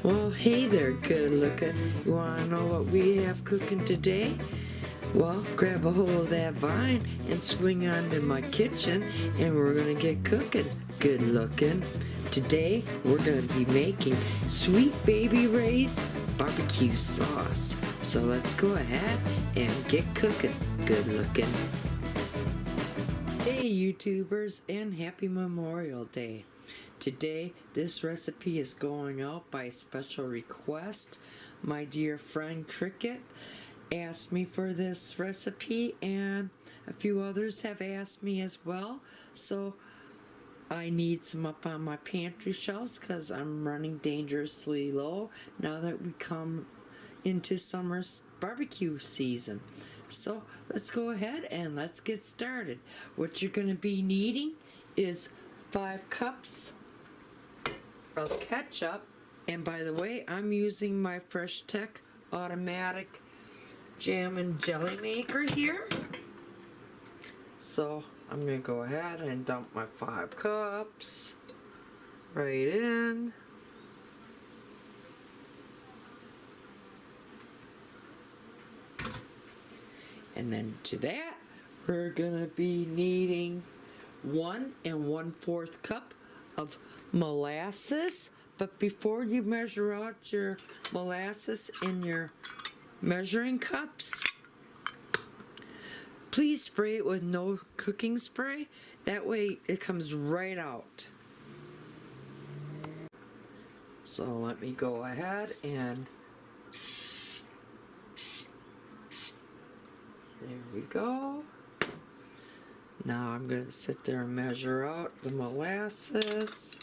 Well, hey there, good looking. You want to know what we have cooking today? Well, grab a hold of that vine and swing onto my kitchen and we're going to get cooking. Good looking. Today, we're going to be making Sweet Baby Ray's barbecue sauce. So let's go ahead and get cooking. Good looking. Hey YouTubers, and happy Memorial Day. Today, this recipe is going out by special request. My dear friend Cricket asked me for this recipe, and a few others have asked me as well. So I need some up on my pantry shelves because I'm running dangerously low now that we come into summer barbecue season. So let's go ahead and let's get started. What you're going to be needing is 5 cups of ketchup, and by the way, I'm using my Fresh Tech automatic jam and jelly maker here. So I'm going to go ahead and dump my 5 cups right in. And then to that, we're going to be needing 1 1/4 cup of molasses. But before you measure out your molasses in your measuring cups, please spray it with no cooking spray. That way it comes right out. So let me go ahead and there we go. Now I'm going to sit there and measure out the molasses.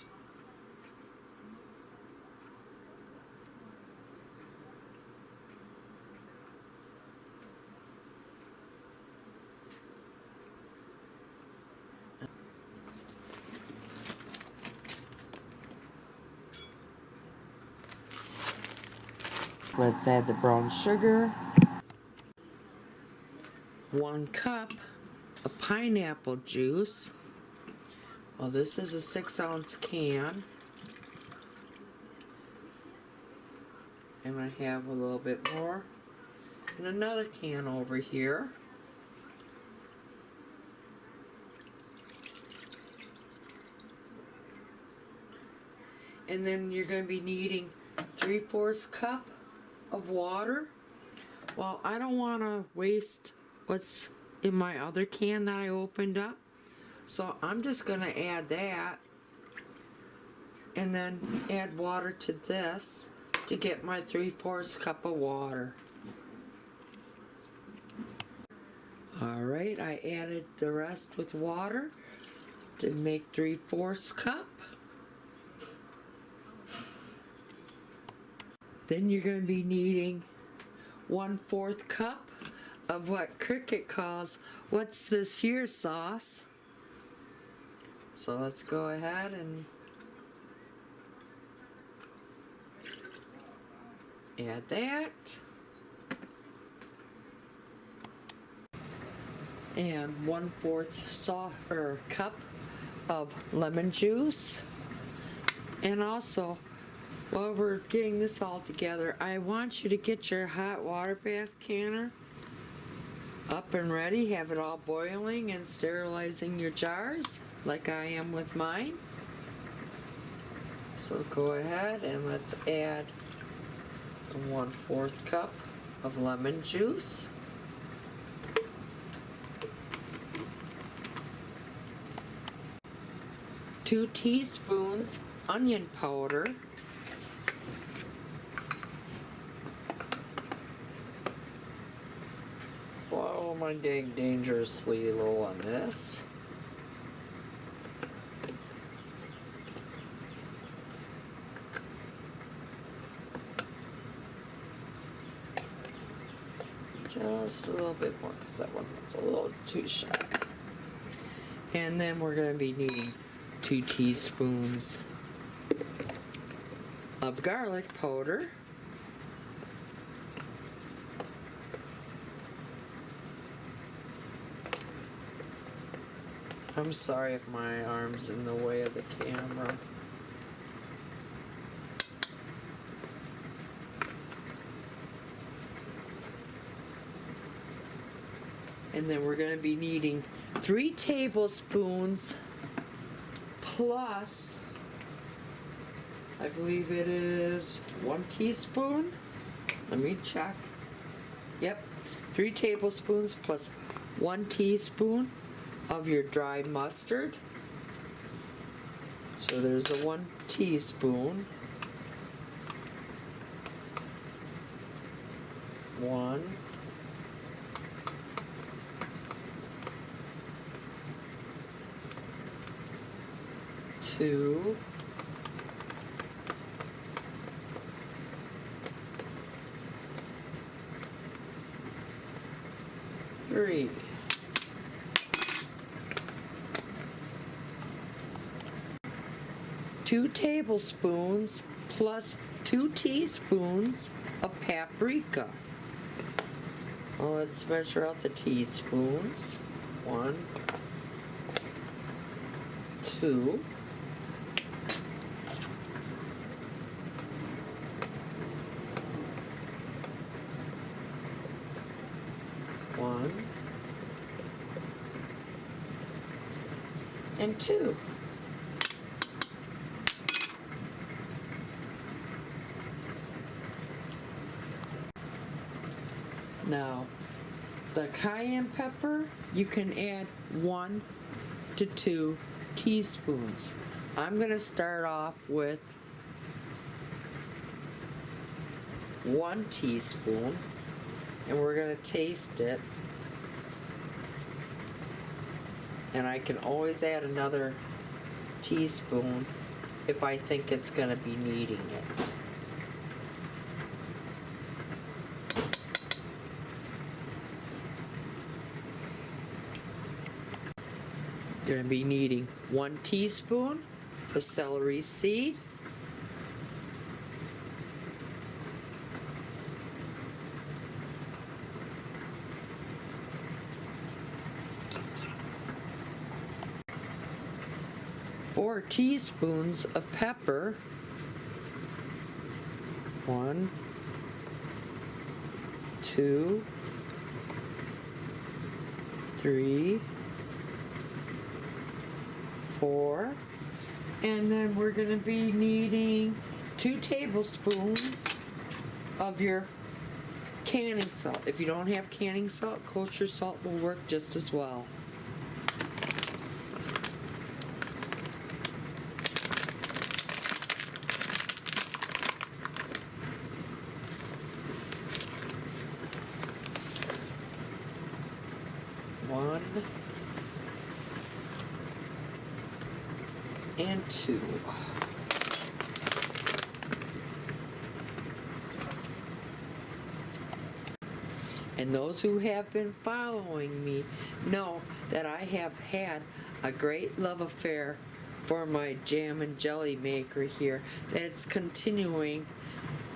Let's add the brown sugar. 1 cup of pineapple juice. Well, this is a 6-ounce can. And I have a little bit more in another can over here. And then you're going to be needing 3/4 cup of water. Well, I don't want to waste what's in my other can that I opened up, so I'm just going to add that and then add water to this to get my 3/4 cup of water. Alright, I added the rest with water to make 3/4 cup. Then you're going to be needing 1/4 cup of what Cricket calls, what's this here sauce? So let's go ahead and add that. And 1/4 cup of lemon juice. And also, while we're getting this all together, I want you to get your hot water bath canner up and ready. Have it all boiling and sterilizing your jars like I am with mine. So go ahead and let's add 1/4 cup of lemon juice. Two teaspoons onion powder. Whoa, I'm getting dangerously low on this. Just a little bit more because that one was a little too sharp. And then we're going to be needing 2 teaspoons of garlic powder. I'm sorry if my arm's in the way of the camera. And then we're going to be needing 3 tablespoons plus, I believe it is 1 teaspoon. Let me check. Yep, 3 tablespoons plus 1 teaspoon of your dry mustard. So there's a 1 teaspoon. 1. 2. 3. 2 tablespoons plus 2 teaspoons of paprika. Well, let's measure out the teaspoons. 1, 2, 1 and 2. Now, the cayenne pepper, you can add 1 to 2 teaspoons. I'm going to start off with 1 teaspoon, and we're going to taste it. And I can always add another teaspoon if I think it's going to be needing it. Going to be needing 1 teaspoon of celery seed, 4 teaspoons of pepper, 1, 2, 3, 4, and then we're going to be needing 2 tablespoons of your canning salt. If you don't have canning salt, kosher salt will work just as well. One and 2. And those who have been following me know that I have had a great love affair for my jam and jelly maker here, that it's continuing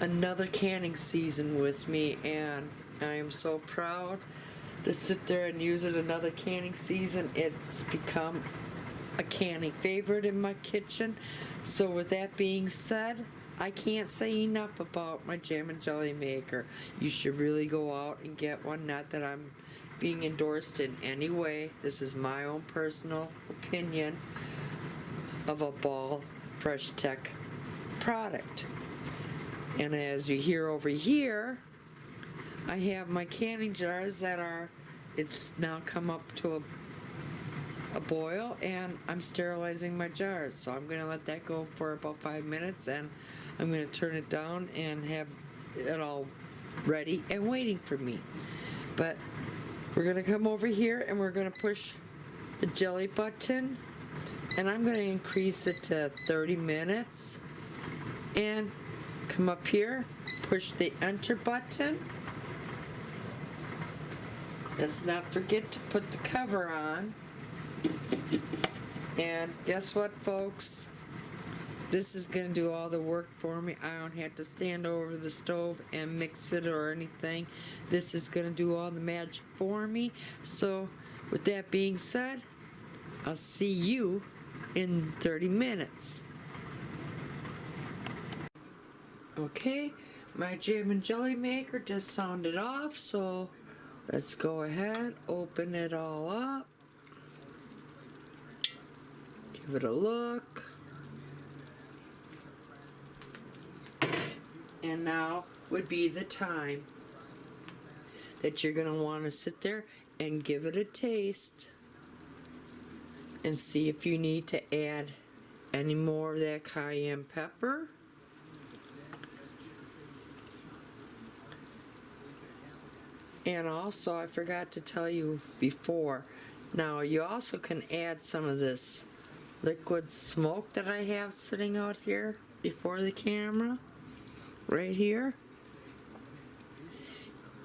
another canning season with me, and I am so proud to sit there and use it another canning season. It's become a canning favorite in my kitchen. So with that being said, I can't say enough about my jam and jelly maker. You should really go out and get one. Not that I'm being endorsed in any way. This is my own personal opinion of a Ball Fresh Tech product. And as you hear over here, I have my canning jars that are, it's now come up to a boil, and I'm sterilizing my jars. So I'm going to let that go for about 5 minutes, and I'm going to turn it down and have it all ready and waiting for me. But we're going to come over here and we're going to push the jelly button, and I'm going to increase it to 30 minutes, and come up here, push the enter button. Let's not forget to put the cover on. And guess what, folks? This is going to do all the work for me. I don't have to stand over the stove and mix it or anything. This is going to do all the magic for me. So with that being said, I'll see you in 30 minutes. Okay, my jam and jelly maker just sounded off, so Let's go ahead, open it all up. Give it a look. And now would be the time that you're going to want to sit there and give it a taste and see if you need to add any more of that cayenne pepper. And also, I forgot to tell you before, now you also can add some of this liquid smoke that I have sitting out here before the camera, right here.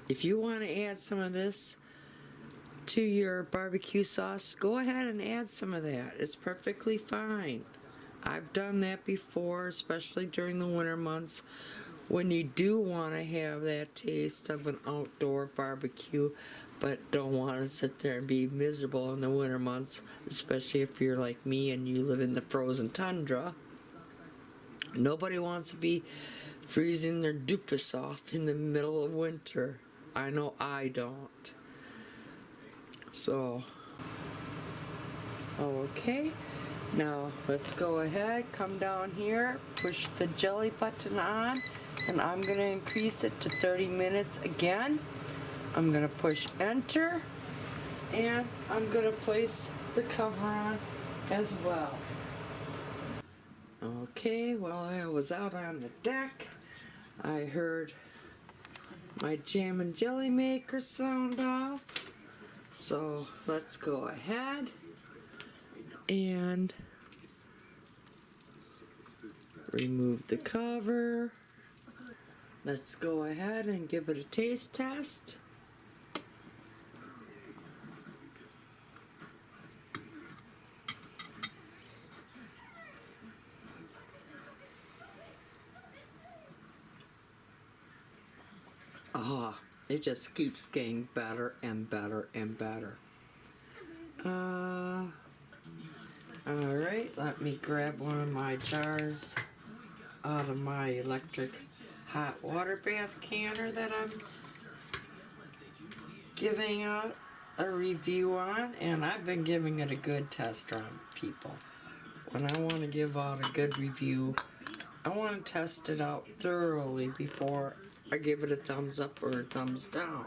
If you want to add some of this to your barbecue sauce, go ahead and add some of that. It's perfectly fine. I've done that before, especially during the winter months when you do want to have that taste of an outdoor barbecue, but don't want to sit there and be miserable in the winter months, especially if you're like me and you live in the frozen tundra. Nobody wants to be freezing their doofus off in the middle of winter. I know I don't. So, okay, now let's go ahead, come down here, push the jelly button on, and I'm going to increase it to 30 minutes again. I'm going to push enter, and I'm going to place the cover on as well. Okay, while I was out on the deck, I heard my jam and jelly maker sound off. So let's go ahead and remove the cover. Let's go ahead and give it a taste test. It just keeps getting better and better and better. Alright, let me grab one of my jars out of my electric hot water bath canner that I'm giving out a review on, and I've been giving it a good test on people. When I want to give out a good review, I want to test it out thoroughly before I give it a thumbs up or a thumbs down.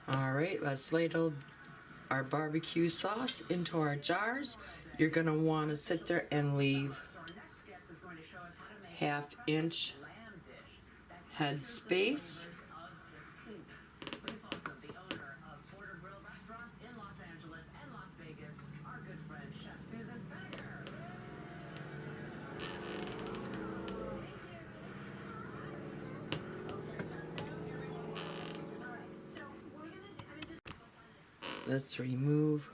Alright, let's ladle our barbecue sauce into our jars. You're going to want to sit there and leave 1/2 inch headspace. Let's remove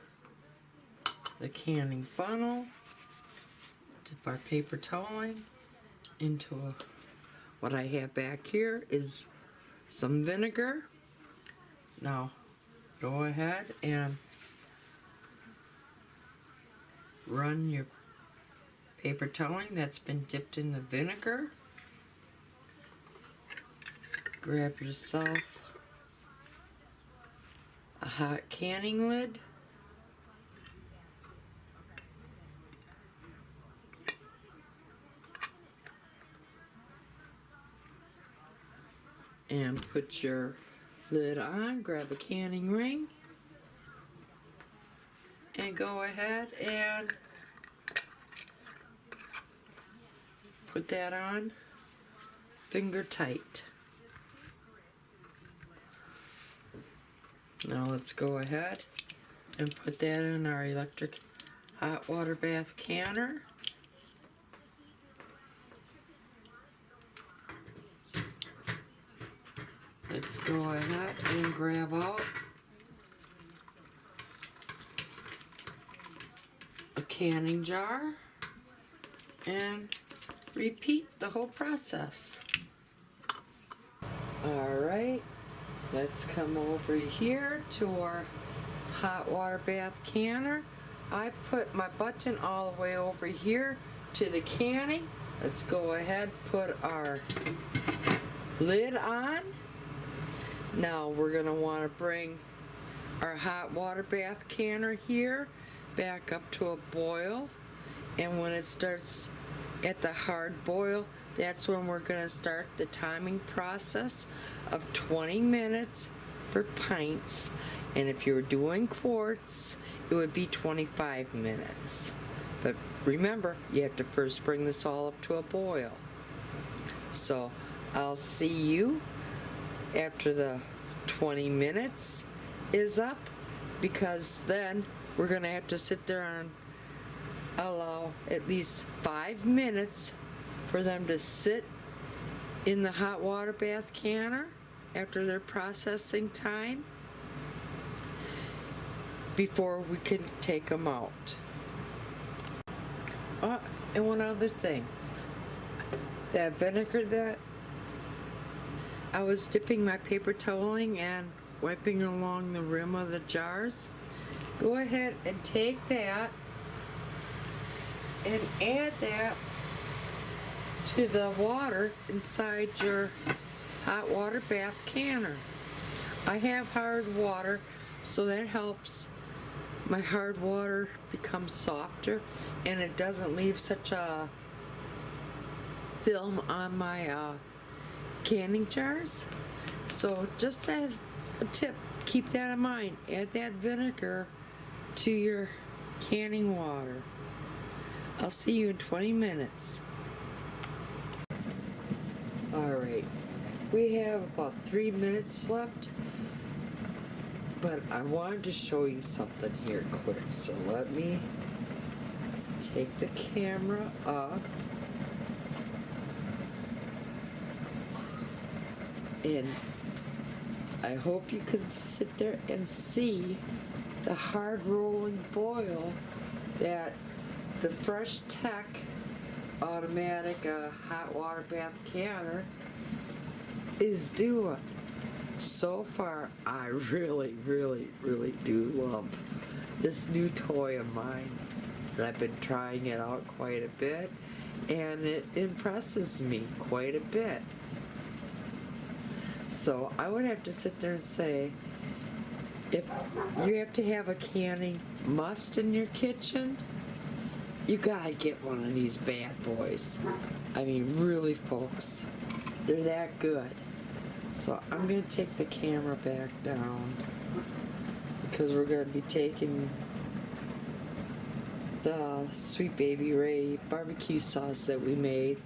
the canning funnel, dip our paper toweling into what I have back here is some vinegar. Now go ahead and run your paper toweling that's been dipped in the vinegar. Grab yourself a hot canning lid. And put your lid on, grab a canning ring, and go ahead and put that on finger tight. Now let's go ahead and put that in our electric hot water bath canner. Let's go ahead and grab out a canning jar and repeat the whole process. Alright, let's come over here to our hot water bath canner. I put my button all the way over here to the canning. Let's go ahead, put our lid on. Now we're going to want to bring our hot water bath canner here back up to a boil, and when it starts at the hard boil, that's when we're going to start the timing process of 20 minutes for pints, and if you were doing quarts, it would be 25 minutes. But remember, you have to first bring this all up to a boil. So I'll see you after the 20 minutes is up, because then we're going to have to sit there and allow at least 5 minutes for them to sit in the hot water bath canner after their processing time before we can take them out. And one other thing, that vinegar that I was dipping my paper toweling and wiping along the rim of the jars, go ahead and take that and add that to the water inside your hot water bath canner. I have hard water, so that helps my hard water become softer, and it doesn't leave such a film on my canning jars. So just as a tip, keep that in mind. Add that vinegar to your canning water. I'll see you in 20 minutes. Alright, we have about 3 minutes left, but I wanted to show you something here quick. So let me take the camera up, and I hope you can sit there and see the hard rolling boil that the Fresh Tech automatic hot water bath canner is doing. So far, I really do love this new toy of mine. I've been trying it out quite a bit, and it impresses me quite a bit. So I would have to sit there and say, if you have to have a canning must in your kitchen, you gotta get one of these bad boys. I mean, really, folks, they're that good. So I'm gonna take the camera back down, because we're gonna be taking the Sweet Baby Ray barbecue sauce that we made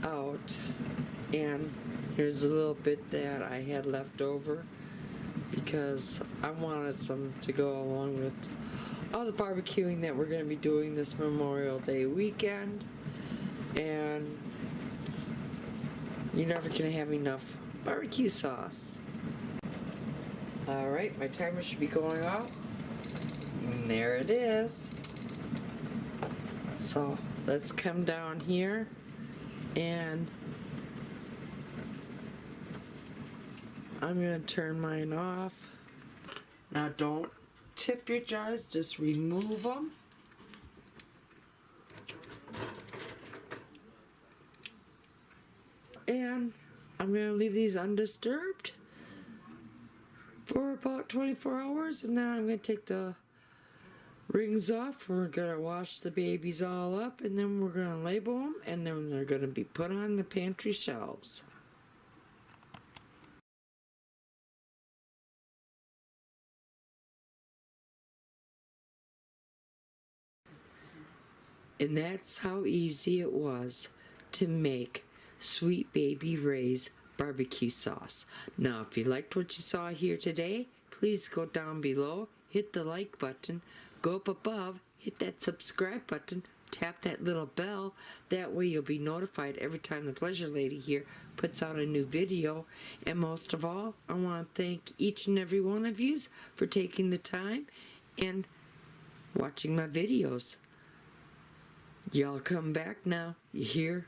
out, and here's a little bit that I had left over because I wanted some to go along with all the barbecuing that we're going to be doing this Memorial Day weekend, and you're never going to have enough barbecue sauce. Alright, my timer should be going off, and there it is. So let's come down here, and I'm going to turn mine off. Now don't tip your jars, just remove them. And I'm going to leave these undisturbed for about 24 hours, and then I'm going to take the rings off. We're going to wash the babies all up, and then we're going to label them, and then they're going to be put on the pantry shelves. And that's how easy it was to make Sweet Baby Ray's barbecue sauce. Now, if you liked what you saw here today, please go down below, hit the like button, go up above, hit that subscribe button, tap that little bell. That way you'll be notified every time the Pleasure Lady here puts out a new video. And most of all, I want to thank each and every one of you for taking the time and watching my videos. Y'all come back now, you hear?